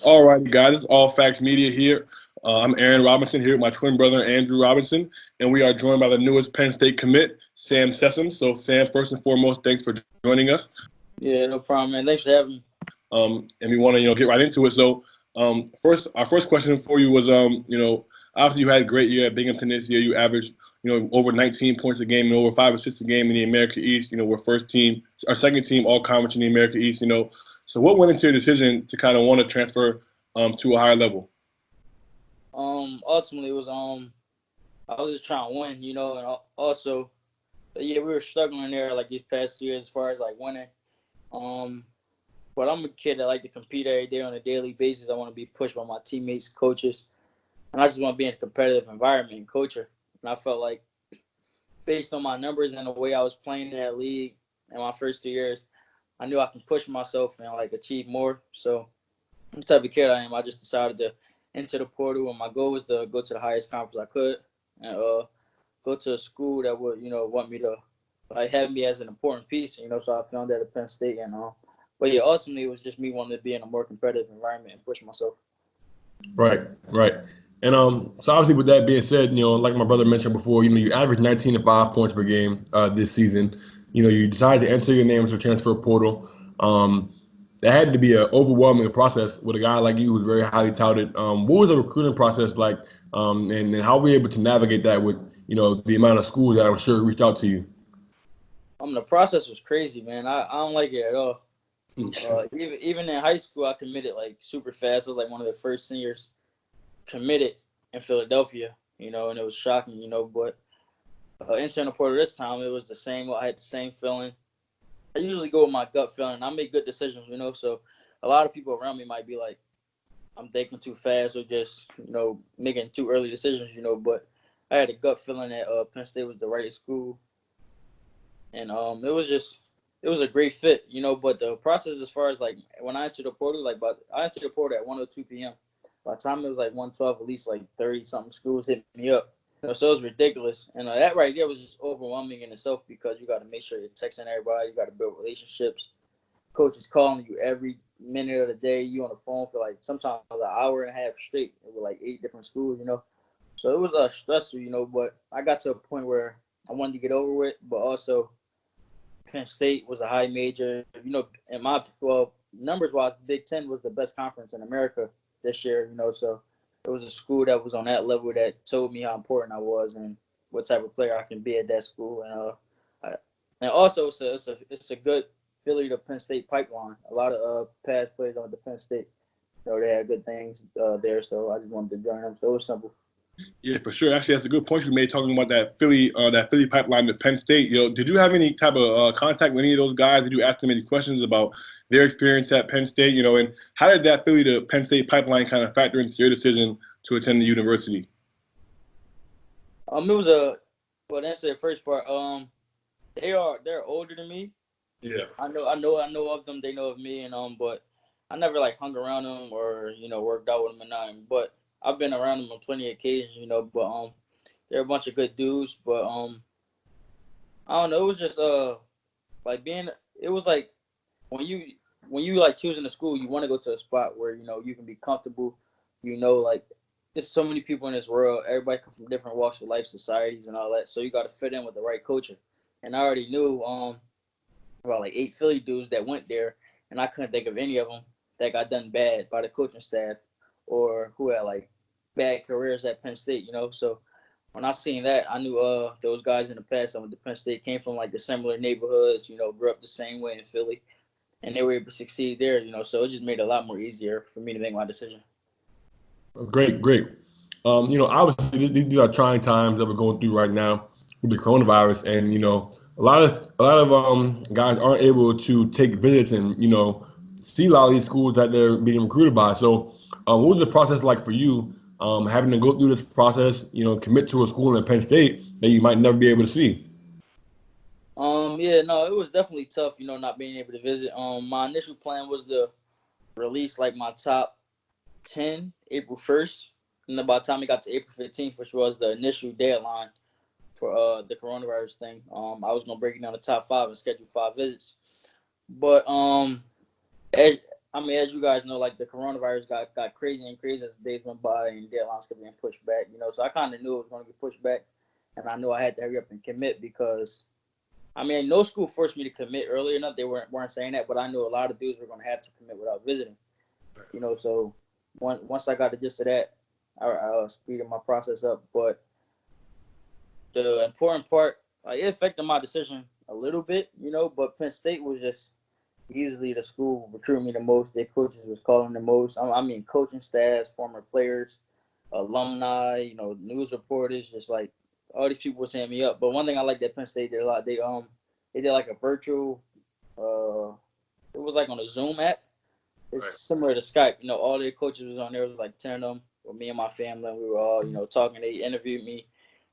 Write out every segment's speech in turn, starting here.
All right, guys, it's All Facts Media here. I'm Aaron Robinson here with my twin brother Andrew Robinson, and we are joined by the newest Penn State commit, Sam Sessoms. So, Sam, first and foremost, thanks for joining us. Yeah, no problem, man. Thanks for having me. And we want to get right into it. So, our first question for you was, obviously you had a great year at Binghamton this year. You averaged over 19 points a game and over 5 assists a game in the America East. We're first team, our second team all conference in the America East. So what went into your decision to kind of want to transfer to a higher level? Ultimately, it was I was just trying to win, and also, yeah, we were struggling there like these past years as far as like winning. Um, but I'm a kid that like to compete every day on a daily basis. I want to be pushed by my teammates, coaches, and I just want to be in a competitive environment and culture. And I felt like based on my numbers and the way I was playing in that league in my first 2 years, I knew I can push myself and like achieve more. So the type of kid I am, I just decided to enter the portal, and my goal was to go to the highest conference I could and go to a school that would, want me to like have me as an important piece, so I found that at Penn State but yeah, ultimately it was just me wanting to be in a more competitive environment and push myself. Right, right. And so obviously with that being said, like my brother mentioned before, you averaged 19 and 5 points per game this season. You decided to enter your name to the transfer portal. That had to be an overwhelming process with a guy like you who's very highly touted. What was the recruiting process like, and how were you able to navigate that with the amount of schools that I'm sure reached out to you? The process was crazy, man. I don't like it at all. Even in high school, I committed like super fast. I was like one of the first seniors committed in Philadelphia, and it was shocking, But entering the portal this time, it was the same. I had the same feeling. I usually go with my gut feeling. I make good decisions, So a lot of people around me might be like, I'm thinking too fast or just, making too early decisions, But I had a gut feeling that Penn State was the right school, and it was a great fit, But the process as far as like when I entered the portal, I entered the portal at 1:02 p.m. By the time it was like 1:12, at least like 30 something schools hit me up. So it was ridiculous, and that right there was just overwhelming in itself because you got to make sure you're texting everybody, you got to build relationships. Coach is calling you every minute of the day. You on the phone for like sometimes an hour and a half straight with like 8 different schools, So it was stressful, But I got to a point where I wanted to get over with, but also Penn State was a high major. In my numbers wise, Big Ten was the best conference in America this year. So it was a school that was on that level that told me how important I was and what type of player I can be at that school. And also it's a good Philly to Penn State pipeline. A lot of past players on the Penn State, they had good things there. So I just wanted to join them. So it was simple. Yeah, for sure. Actually, that's a good point you made talking about that Philly pipeline to Penn State. Did you have any type of contact with any of those guys? Did you ask them any questions about their experience at Penn State? And how did that Philly to Penn State pipeline kind of factor into your decision to attend the university? It was well, that's the first part. They're older than me. Yeah. I know of them. They know of me, but I never like hung around them or worked out with them or nothing. But I've been around them on plenty of occasions, But they're a bunch of good dudes. But I don't know. It was just like being. It was like when you like choosing a school, you want to go to a spot where you can be comfortable. Like there's so many people in this world. Everybody come from different walks of life, societies, and all that. So you got to fit in with the right culture. And I already knew about like 8 Philly dudes that went there, and I couldn't think of any of them that got done bad by the coaching staff or who had like bad careers at Penn State. So when I seen that, I knew those guys in the past that went to Penn State came from like the similar neighborhoods, grew up the same way in Philly, and they were able to succeed there. So it just made it a lot more easier for me to make my decision. Great, great. Obviously these are trying times that we're going through right now with the coronavirus, and a lot of guys aren't able to take visits and see a lot of these schools that they're being recruited by. So, what was the process like for you, having to go through this process? Commit to a school in Penn State that you might never be able to see. Yeah, no, it was definitely tough, not being able to visit. My initial plan was to release like my top 10 April 1st, and then by the time it got to April 15th, which was the initial deadline for the coronavirus thing, I was gonna break it down to top 5 and schedule 5 visits. But as I mean, as you guys know, like the coronavirus got crazy and crazy as the days went by and deadlines kept being pushed back. So I kind of knew it was going to get pushed back, and I knew I had to hurry up and commit because, I mean, no school forced me to commit early enough. They weren't saying that, but I knew a lot of dudes were going to have to commit without visiting. So once I got the gist of that, I speeded my process up. But the important part, like, it affected my decision a little bit, but Penn State was just easily the school recruiting me the most. Their coaches was calling the most. I mean, coaching staffs, former players, alumni, news reporters, just like all these people were saying me up. But one thing I liked that Penn State did a lot, they did like a virtual, it was like on a Zoom app. It's similar to Skype. All their coaches was on there. It was like 10 of them with me and my family. We were all, talking. They interviewed me.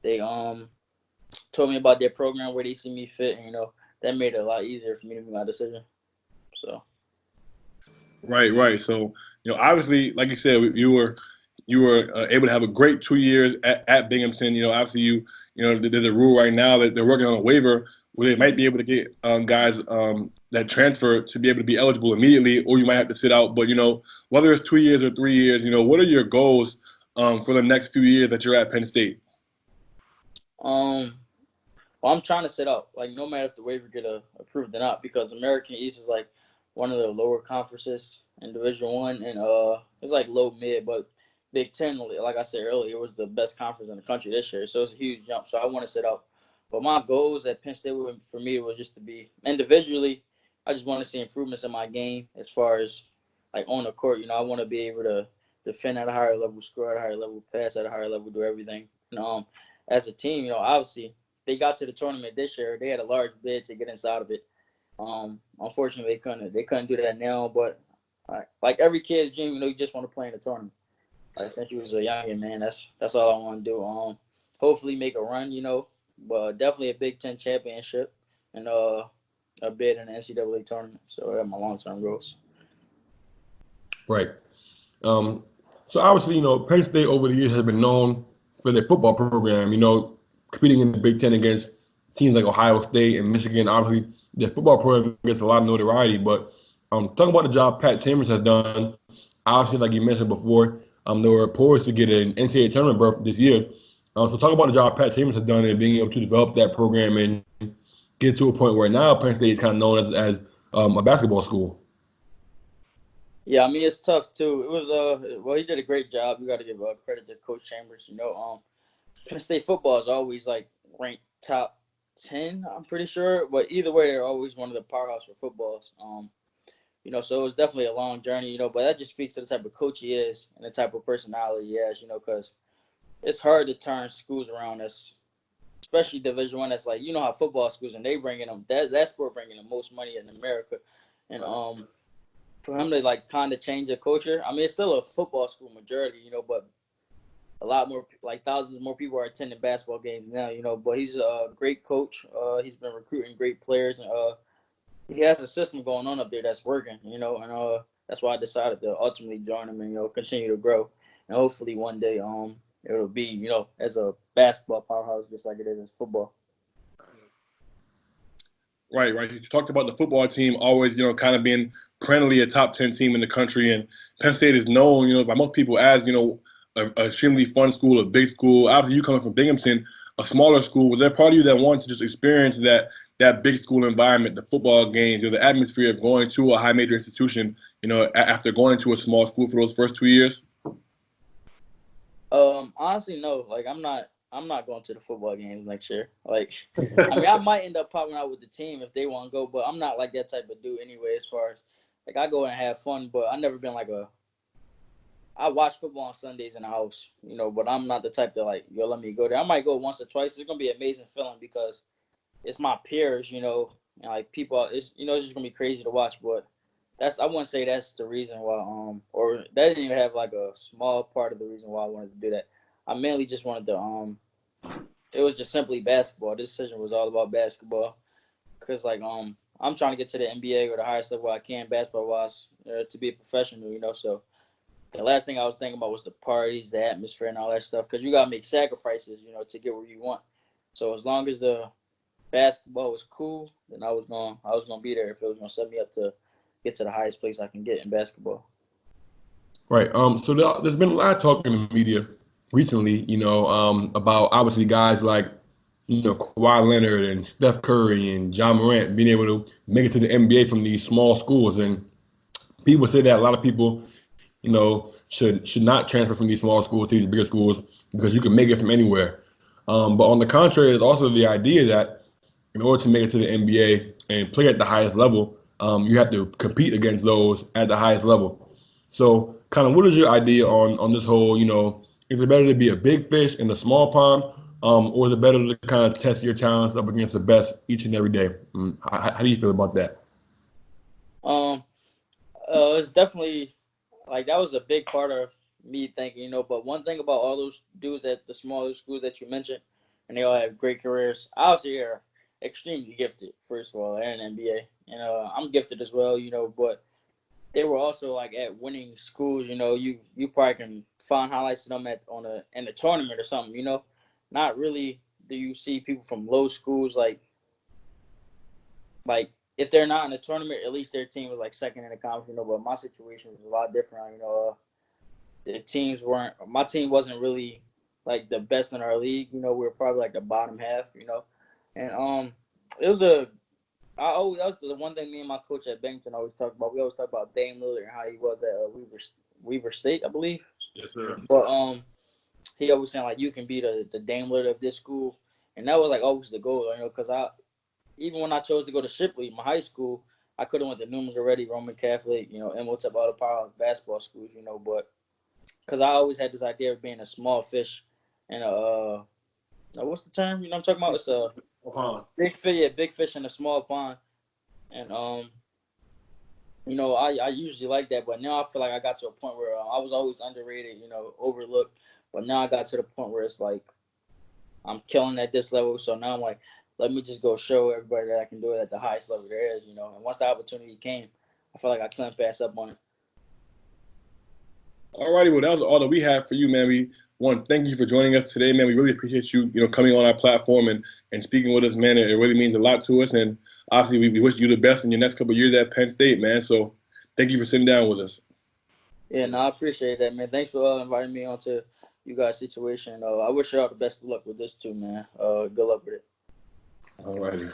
They told me about their program, where they see me fit, and that made it a lot easier for me to make my decision. So. Right. So, obviously, like you said, you were able to have a great 2 years at Binghamton. Obviously, there's a rule right now that they're working on a waiver where they might be able to get guys that transfer to be able to be eligible immediately, or you might have to sit out. But, whether it's 2 years or 3 years, what are your goals for the next few years that you're at Penn State? Well, I'm trying to sit out, like, no matter if the waiver get approved or not, because American East is like one of the lower conferences in Division I, and it's like low mid, but Big Ten, like I said earlier, it was the best conference in the country this year, so it's a huge jump. So I want to sit out. But my goals at Penn State for me was just to be individually. I just want to see improvements in my game as far as like on the court. I want to be able to defend at a higher level, score at a higher level, pass at a higher level, do everything. As a team, obviously they got to the tournament this year. They had a large bid to get inside of it. Unfortunately, they couldn't do that now. But like every kid's dream, you just want to play in the tournament. Like since you was a youngin', man, that's all I want to do. Hopefully make a run, but definitely a Big Ten championship and a bid in the NCAA tournament. So that's my long-term goals. Right. So obviously, Penn State over the years has been known for their football program. Competing in the Big Ten against teams like Ohio State and Michigan. Obviously, their football program gets a lot of notoriety. But talking about the job Pat Chambers has done, obviously, like you mentioned before, they were poised to get an NCAA tournament berth this year. So talk about the job Pat Chambers has done in being able to develop that program and get to a point where now Penn State is kind of known as a basketball school. Yeah, I mean, it's tough too. It was well, he did a great job. You got to give credit to Coach Chambers. Penn State football is always like ranked top 10, I'm pretty sure. But either way, they're always one of the powerhouse for footballs. So it was definitely a long journey, but that just speaks to the type of coach he is and the type of personality he has, because it's hard to turn schools around especially Division I, that's like, how football schools, and they bringing them, that sport bringing the most money in America. And for him to like kind of change the culture, I mean, it's still a football school majority, but a lot more, like thousands more people are attending basketball games now, but he's a great coach. He's been recruiting great players, and he has a system going on up there that's working, and that's why I decided to ultimately join him and, continue to grow. And hopefully one day, it'll be, as a basketball powerhouse, just like it is in football. Right. You talked about the football team always, kind of being perennially a top 10 team in the country. And Penn State is known, by most people as, a extremely fun school, a big school. Obviously, you coming from Binghamton, a smaller school. Was there part of you that wanted to just experience that big school environment, the football games, the atmosphere of going to a high major institution, after going to a small school for those first 2 years? Honestly, no. Like, I'm not going to the football games next year. Like, I mean, I might end up popping out with the team if they want to go, but I'm not like that type of dude anyway. As far as like, I go and have fun, but I never been like I watch football on Sundays in the house, but I'm not the type that like, let me go there. I might go once or twice. It's gonna be an amazing feeling because it's my peers, and like people. It's it's just gonna be crazy to watch, but I wouldn't say that's the reason why. Or that didn't even have like a small part of the reason why I wanted to do that. I mainly just wanted to. It was just simply basketball. This decision was all about basketball, because like I'm trying to get to the NBA or the highest level I can basketball wise to be a professional. So the last thing I was thinking about was the parties, the atmosphere, and all that stuff. Because you gotta make sacrifices, to get where you want. So as long as the basketball was cool, then I was gonna be there if it was gonna set me up to get to the highest place I can get in basketball. Right. So there's been a lot of talk in the media recently, about obviously guys like, Kawhi Leonard and Steph Curry and John Morant being able to make it to the NBA from these small schools. And people say that a lot of people, should not transfer from these small schools to these bigger schools because you can make it from anywhere. But on the contrary, there's also the idea that in order to make it to the NBA and play at the highest level, you have to compete against those at the highest level. So, kind of, what is your idea on this whole? Is it better to be a big fish in a small pond, or is it better to kind of test your talents up against the best each and every day? How do you feel about that? It's definitely like that was a big part of me thinking, But one thing about all those dudes at the smaller schools that you mentioned, and they all have great careers. Obviously, they're extremely gifted. First of all, and NBA. I'm gifted as well. But they were also like at winning schools. You probably can find highlights of them in a tournament or something. Not really do you see people from low schools like if they're not in a tournament, at least their team was like second in the conference. But my situation was a lot different. My team wasn't really like the best in our league. We were probably like the bottom half. And it was that was the one thing me and my coach at Bennington always talked about. We always talk about Dame Lillard and how he was at Weaver State, I believe. Yes, sir. But he always saying like you can be the Dame Lillard of this school, and that was like always the goal, because even when I chose to go to Shipley, my high school, I could have went to Newman's already, Roman Catholic, Emilton, all the power basketball schools, but because I always had this idea of being a small fish and what's the term? I'm talking about? It's a big fish, big fish in a small pond. And I usually like that, but now I feel like I got to a point where I was always underrated, overlooked. But now I got to the point where it's like I'm killing at this level. So now I'm like, let me just go show everybody that I can do it at the highest level there is, And once the opportunity came, I felt like I couldn't pass up on it. All righty, well, that was all that we have for you, man. We want to thank you for joining us today, man. We really appreciate you, coming on our platform and speaking with us, man. It really means a lot to us, and obviously we wish you the best in your next couple of years at Penn State, man. So thank you for sitting down with us. Yeah, no, I appreciate that, man. Thanks for inviting me onto you guys' situation. I wish you all the best of luck with this too, man. Good luck with it. All righty.